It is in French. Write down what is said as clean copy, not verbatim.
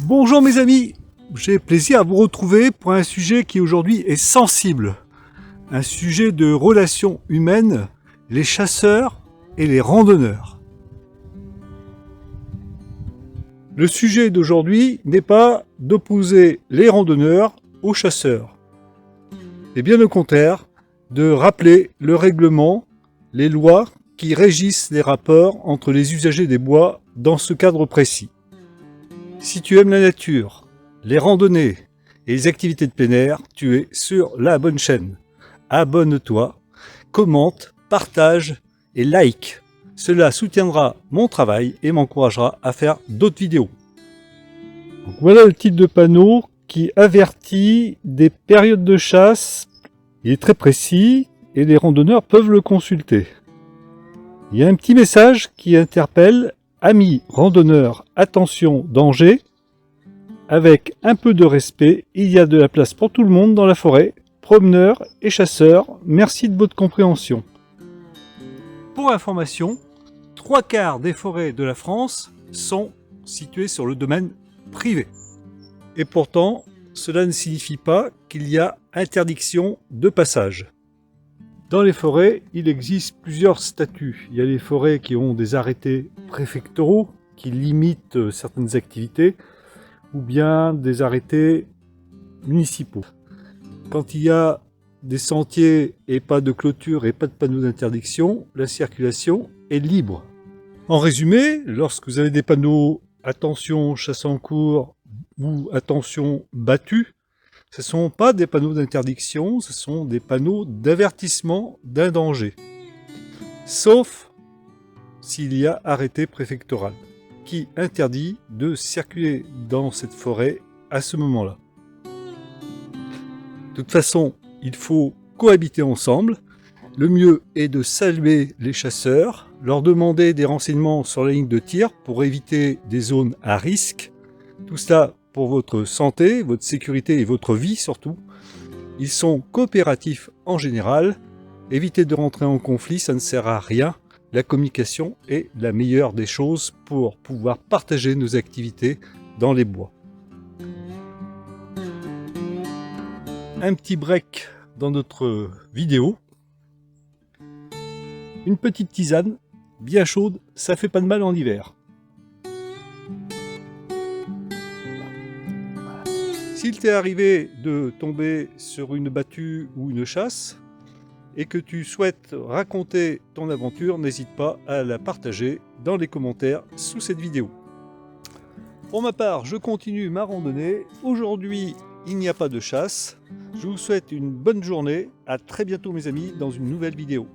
Bonjour mes amis, j'ai plaisir à vous retrouver pour un sujet qui aujourd'hui est sensible. Un sujet de relations humaines, les chasseurs et les randonneurs. Le sujet d'aujourd'hui n'est pas d'opposer les randonneurs aux chasseurs. Et bien au contraire, de rappeler le règlement, les lois qui régissent les rapports entre les usagers des bois dans ce cadre précis. Si tu aimes la nature, les randonnées et les activités de plein air, tu es sur la bonne chaîne. Abonne-toi, commente, partage et like. Cela soutiendra mon travail et m'encouragera à faire d'autres vidéos. Donc voilà le type de panneau qui avertit des périodes de chasse. Il est très précis et les randonneurs peuvent le consulter. Il y a un petit message qui interpelle: amis randonneurs, attention, danger. Avec un peu de respect, il y a de la place pour tout le monde dans la forêt, promeneurs et chasseurs. Merci de votre compréhension. Pour information, 3/4 des forêts de la France sont situées sur le domaine privé. Et pourtant, cela ne signifie pas qu'il y a interdiction de passage. Dans les forêts, il existe plusieurs statuts. Il y a les forêts qui ont des arrêtés préfectoraux qui limitent certaines activités, ou bien des arrêtés municipaux. Quand il y a des sentiers et pas de clôture et pas de panneaux d'interdiction, la circulation est libre. En résumé, lorsque vous avez des panneaux « Attention, chasse en cours » ou « Attention, battu », ce ne sont pas des panneaux d'interdiction, ce sont des panneaux d'avertissement d'un danger. Sauf s'il y a arrêté préfectoral qui interdit de circuler dans cette forêt à ce moment-là. De toute façon, il faut cohabiter ensemble. Le mieux est de saluer les chasseurs, leur demander des renseignements sur la ligne de tir pour éviter des zones à risque. Tout cela pour votre santé, votre sécurité et votre vie surtout. Ils sont coopératifs en général. Évitez de rentrer en conflit, ça ne sert à rien. La communication est la meilleure des choses pour pouvoir partager nos activités dans les bois. Un petit break dans notre vidéo. Une petite tisane, bien chaude, ça fait pas de mal en hiver. S'il t'est arrivé de tomber sur une battue ou une chasse, et que tu souhaites raconter ton aventure, n'hésite pas à la partager dans les commentaires sous cette vidéo. Pour ma part, je continue ma randonnée. Aujourd'hui, il n'y a pas de chasse. Je vous souhaite une bonne journée. À très bientôt mes amis dans une nouvelle vidéo.